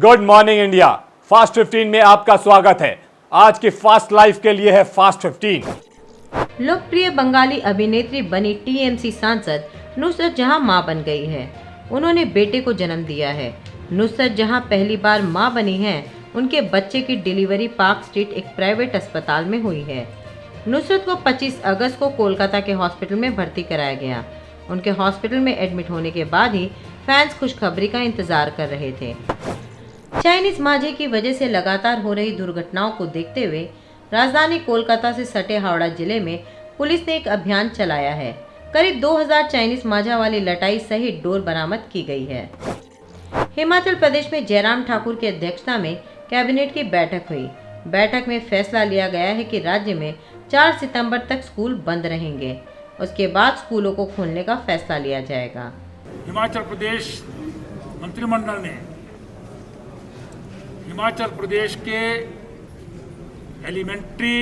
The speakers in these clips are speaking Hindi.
Good morning India. फास्ट 15 में आपका स्वागत है। आज की फास्ट लाइफ के लिए है फास्ट 15। लोकप्रिय बंगाली अभिनेत्री बनी टीएमसी सांसद नुसरत जहां मां बन गई है। उन्होंने बेटे को जन्म दिया है। नुसरत जहां पहली बार मां बनी हैं, उनके बच्चे की डिलीवरी पार्क स्ट्रीट एक प्राइवेट अस्पताल में हुई है। नुसरत को 25 अगस्त को कोलकाता के हॉस्पिटल में भर्ती कराया गया। उनके हॉस्पिटल में एडमिट होने के बाद ही फैंस खुशखबरी का इंतजार कर रहे थे। चाइनीज मांझे की वजह से लगातार हो रही दुर्घटनाओं को देखते हुए राजधानी कोलकाता से सटे हावड़ा जिले में पुलिस ने एक अभियान चलाया है। करीब 2000 चाइनीज मांझा वाली लटाई सहित डोर बरामद की गई है। हिमाचल प्रदेश में जयराम ठाकुर की अध्यक्षता में कैबिनेट की बैठक हुई। बैठक में फैसला लिया गया है कि राज्य में 4 सितंबर तक स्कूल बंद रहेंगे। उसके बाद स्कूलों को खोलने का फैसला लिया जाएगा। हिमाचल प्रदेश मंत्रिमंडल ने हिमाचल प्रदेश के एलिमेंट्री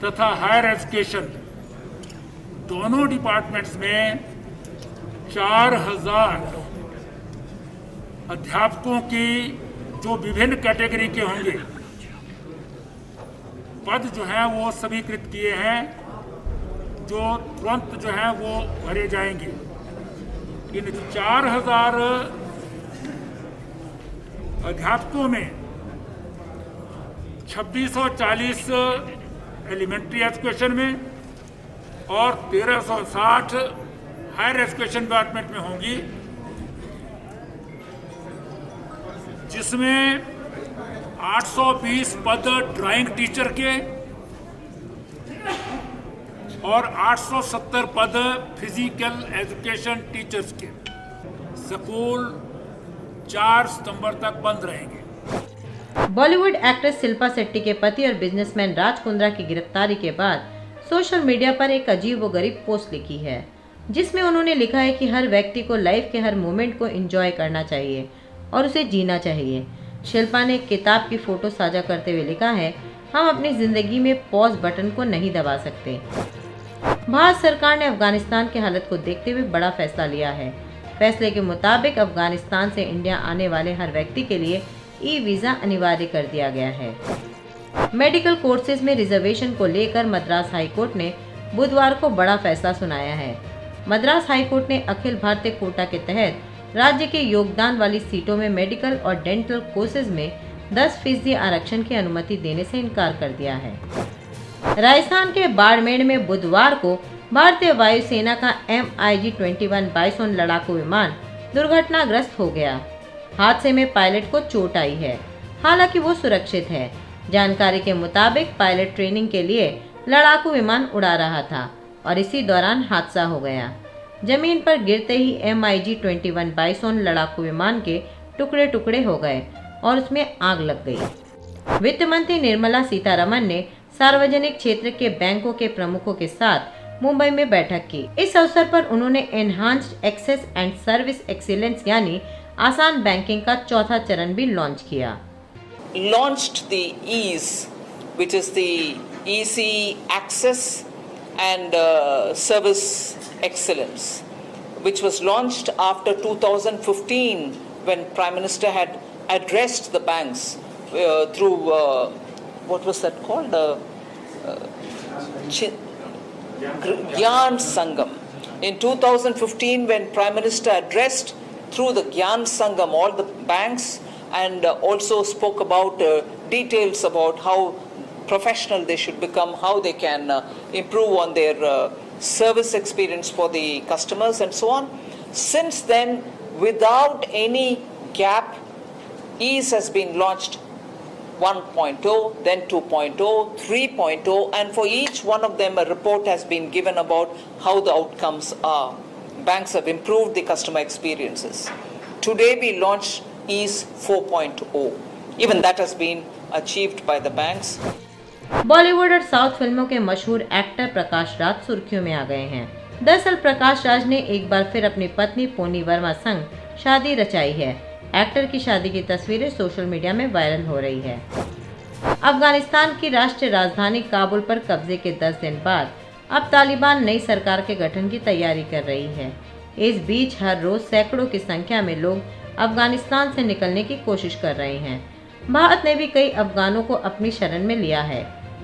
तथा हायर एजुकेशन दोनों डिपार्टमेंट्स में 4000 अध्यापकों की जो विभिन्न कैटेगरी के होंगे पद जो हैं वो स्वीकृत किए हैं, जो तुरंत जो हैं वो भरे जाएंगे। इन 4000 अध्यापकों में 2640 एलिमेंट्री एजुकेशन में और 1360 हायर एजुकेशन डिपार्टमेंट में होंगी, जिसमें 820 पद ड्राइंग टीचर के और 870 पद फिजिकल एजुकेशन टीचर्स के। स्कूल 4 सितंबर तक बंद रहेंगे। बॉलीवुड एक्ट्रेस शिल्पा शेट्टी के पति और बिजनेसमैन राज कुंद्रा की गिरफ्तारी के बाद सोशल मीडिया पर एक अजीबोगरीब पोस्ट लिखी है, जिसमें उन्होंने लिखा है कि हर व्यक्ति को लाइफ के हर मोमेंट को एंजॉय करना चाहिए और उसे जीना चाहिए। शिल्पा ने एक किताब की फोटो साझा करते हुए लिखा है, हम अपनी जिंदगी में पॉज बटन को नहीं दबा सकते। भारत सरकार ने अफगानिस्तान की हालत को देखते हुए बड़ा फैसला लिया है। फैसले के मुताबिक अफगानिस्तान से इंडिया आने वाले हर व्यक्ति के लिए ई वीज़ा अनिवार्य कर दिया गया है। मेडिकल कोर्सेज में रिजर्वेशन को लेकर मद्रास हाईकोर्ट ने बुधवार को बड़ा फैसला सुनाया है। मद्रास हाईकोर्ट ने अखिल भारतीय कोटा के तहत राज्य के योगदान वाली सीटों में मेडिकल और डेंटल कोर्सेज में 10% आरक्षण की अनुमति देने से इनकार कर दिया है। राजस्थान के बाड़मेर में बुधवार को भारतीय वायुसेना का MiG-21 बाइसोन लड़ाकू विमान दुर्घटनाग्रस्त हो गया। हादसे में पायलट को चोट आई है, हालांकि वो सुरक्षित है। जानकारी के मुताबिक पायलट ट्रेनिंग के लिए लड़ाकू विमान उड़ा रहा था और इसी दौरान हादसा हो गया। जमीन पर गिरते ही MiG-21 बाइसोन लड़ाकू विमान के टुकड़े टुकड़े हो गए और उसमें आग लग गई। वित्त मंत्री निर्मला सीतारमण ने सार्वजनिक क्षेत्र के बैंकों के प्रमुखों के साथ मुंबई में बैठक की। इस अवसर पर उन्होंने enhanced access and service excellence यानी आसान बैंकिंग का चौथा चरण भी लॉन्च किया। Launched the EASE, which is the Easy Access and Service Excellence, which was launched after 2015 when Prime Minister had addressed the banks through what was that called? Gyan Sangam. In 2015, when Prime Minister addressed through the Gyan Sangam all the banks and also spoke about details about how professional they should become, how they can improve on their service experience for the customers and so on. Since then, without any gap, EASE has been launched 1.0, then 2.0, 3.0, and for each one of them a report has been given about how the outcomes are. Banks have improved the customer experiences. Today we launched EASE 4.0. Even that has been achieved by the banks. Bollywood और साउथ फिल्मों के मशहूर एक्टर प्रकाश राज सुर्खियों में आ गए हैं। दरअसल प्रकाश राज ने एक बार फिर अपनी पत्नी पोनी वर्मा संग शादी रचाई है। एक्टर की शादी की तस्वीरें सोशल मीडिया में वायरल हो रही है। अफगानिस्तान की राष्ट्रीय राजधानी काबुल पर कब्जे के 10 दिन बाद अब तालिबान नई सरकार के गठन की तैयारी कर रही है। इस बीच हर रोज सैकड़ों की संख्या में लोग अफगानिस्तान से निकलने की कोशिश कर रहे हैं। भारत ने भी कई अफगानों को अपनी शरण में लिया है।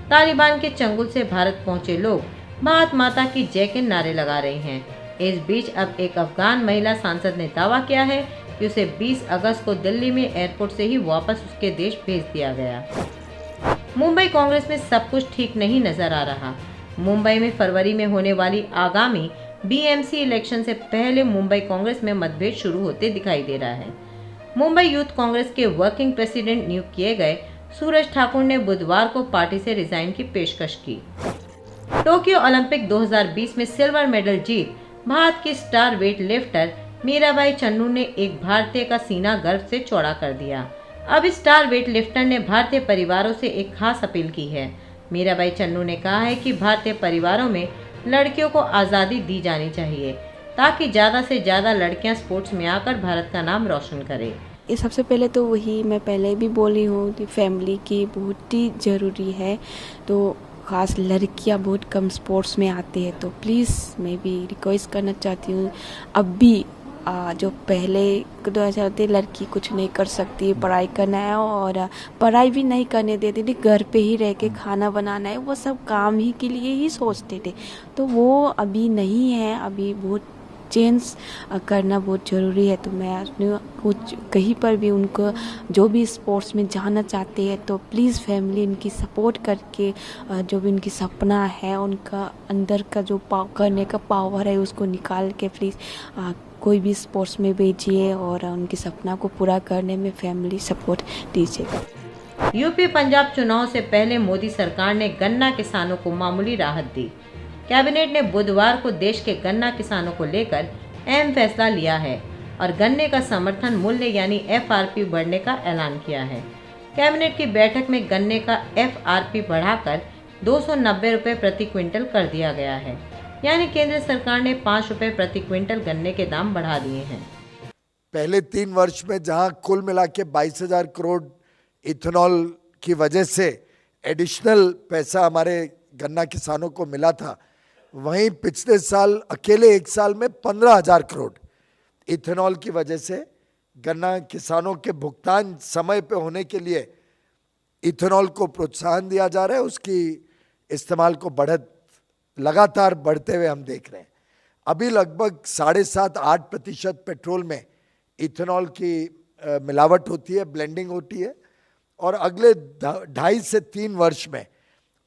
तालिबान के चंगुल से भारत पहुंचे लोग भारत माता की जय के नारे लगा रहे हैं। इस बीच अब एक अफगान महिला सांसद ने दावा किया है कि उसे 20 अगस्त को दिल्ली में एयरपोर्ट से ही वापस उसके देश भेज दिया गया। मुंबई कांग्रेस में सब कुछ ठीक नहीं नजर आ रहा। मुंबई में फरवरी में होने वाली आगामी बीएमसी इलेक्शन से पहले मुंबई कांग्रेस में मतभेद शुरू होते दिखाई दे रहा है। मुंबई यूथ कांग्रेस के वर्किंग प्रेसिडेंट नियुक्त किए गए सूरज ठाकुर ने बुधवार को पार्टी से रिजाइन की पेशकश की। टोक्यो ओलंपिक 2020 में सिल्वर मेडल जीत भारत की star weight lifter Mirabai Channu ने एक भारतीय का सीना गर्व से चौड़ा कर दिया। अब स्टार वेट लिफ्टर ने भारतीय परिवारों से एक खास अपील की है। मीराबाई चन्नू ने कहा है कि भारतीय परिवारों में लड़कियों को आज़ादी दी जानी चाहिए ताकि ज़्यादा से ज़्यादा लड़कियां स्पोर्ट्स में आकर भारत का नाम रोशन करें। ये सबसे पहले तो वही मैं पहले भी बोली हूँ कि फैमिली की बहुत ही ज़रूरी है। तो ख़ास लड़कियाँ बहुत कम स्पोर्ट्स में आती है, तो प्लीज़ मैं भी रिक्वेस्ट करना चाहती हूँ। अब भी जो पहले तो ऐसा होती है लड़की कुछ नहीं कर सकती, पढ़ाई करना है और पढ़ाई भी नहीं करने देती थी, घर पे ही रह के खाना बनाना है, वो सब काम ही के लिए ही सोचते थे। तो वो अभी नहीं है, अभी बहुत चेंज करना बहुत ज़रूरी है। तो मैं कुछ कहीं पर भी उनको जो भी स्पोर्ट्स में जाना चाहते हैं तो प्लीज़ फैमिली इनकी सपोर्ट करके जो भी उनकी सपना है, उनका अंदर का जो करने का पावर है उसको निकाल के प्लीज़ कोई भी स्पोर्ट्स में भेजिए और उनकी सपना को पूरा करने में फैमिली सपोर्ट दीजिए। यूपी पंजाब चुनाव से पहले मोदी सरकार ने गन्ना किसानों को मामूली राहत दी। कैबिनेट ने बुधवार को देश के गन्ना किसानों को लेकर अहम फैसला लिया है और गन्ने का समर्थन मूल्य यानी FRP बढ़ने का ऐलान किया है। कैबिनेट की बैठक में गन्ने का FRP बढ़ाकर 290 रुपये प्रति क्विंटल कर दिया गया है, यानी केंद्र सरकार ने 5 रुपये प्रति क्विंटल गन्ने के दाम बढ़ा दिए हैं। पहले 3 वर्ष में जहां कुल मिला के 22,000 करोड़ इथेनॉल की वजह से एडिशनल पैसा हमारे गन्ना किसानों को मिला था, वहीं पिछले साल अकेले एक साल में 15,000 करोड़ इथेनॉल की वजह से गन्ना किसानों के भुगतान समय पे होने के लिए इथेनॉल को प्रोत्साहन दिया जा रहा है। उसकी इस्तेमाल को लगातार बढ़ते हुए हम देख रहे हैं। अभी लगभग 7.5-8% पेट्रोल में इथेनॉल की मिलावट होती है, ब्लेंडिंग होती है, और अगले 2.5 से 3 वर्ष में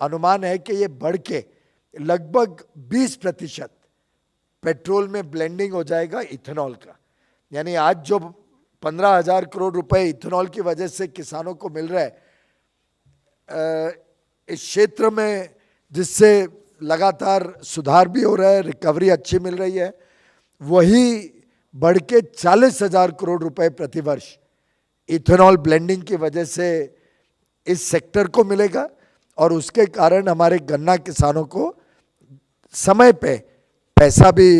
अनुमान है कि ये बढ़ के लगभग 20% पेट्रोल में ब्लेंडिंग हो जाएगा इथेनॉल का। यानी आज जो 15,000 करोड़ रुपए इथेनॉल की वजह से किसानों को मिल रहा है इस क्षेत्र में, जिससे लगातार सुधार भी हो रहा है, रिकवरी अच्छी मिल रही है, वही बढ़ के 40,000 करोड़ रुपए प्रति वर्ष इथेनॉल ब्लेंडिंग की वजह से इस सेक्टर को मिलेगा और उसके कारण हमारे गन्ना किसानों को समय पे पैसा भी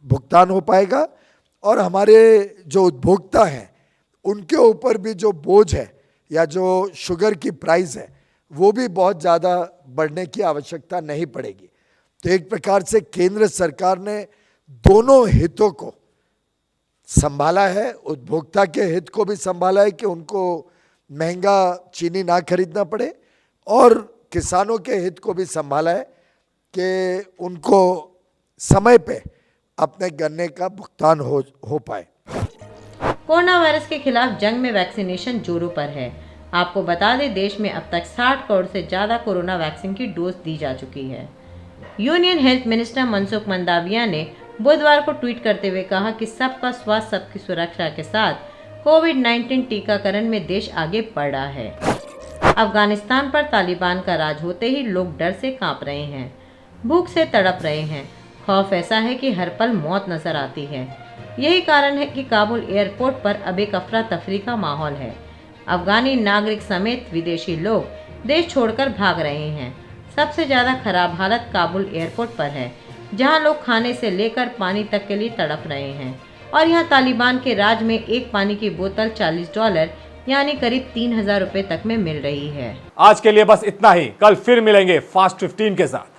भुगतान हो पाएगा और हमारे जो उपभोक्ता हैं उनके ऊपर भी जो बोझ है या जो शुगर की प्राइस है वो भी बहुत ज़्यादा बढ़ने की आवश्यकता नहीं पड़ेगी। तो एक प्रकार से केंद्र सरकार ने दोनों हितों को संभाला है, उपभोक्ता के हित को भी संभाला है कि उनको महंगा चीनी ना खरीदना पड़े, और किसानों के हित को भी संभाला है कि उनको समय पे अपने गन्ने का भुगतान हो पाए। कोरोना वायरस के खिलाफ जंग में वैक्सीनेशन जोरों पर है। आपको बता दें, देश में अब तक 60 करोड़ से ज़्यादा कोरोना वैक्सीन की डोज दी जा चुकी है। Union health minister Mansukh Mandaviya ने बुधवार को ट्वीट करते हुए कहा कि सबका स्वास्थ्य सबकी सुरक्षा के साथ कोविड-19 टीकाकरण में देश आगे बढ़ रहा है। अफगानिस्तान पर तालिबान का राज होते ही लोग डर से कांप रहे हैं, भूख से तड़प रहे हैं। खौफ ऐसा है कि हर पल मौत नजर आती है। यही कारण है कि काबुल एयरपोर्ट पर अब एक अफरा तफरी का माहौल है। अफगानी नागरिक समेत विदेशी लोग देश छोड़कर भाग रहे हैं। सबसे ज़्यादा खराब हालत काबुल एयरपोर्ट पर है, जहां लोग खाने से लेकर पानी तक के लिए तड़प रहे हैं। और यहां तालिबान के राज में एक पानी की बोतल $40 यानी करीब 3,000 रुपए तक में मिल रही है। आज के लिए बस इतना ही। कल फिर मिलेंगे फास्ट 15 के साथ।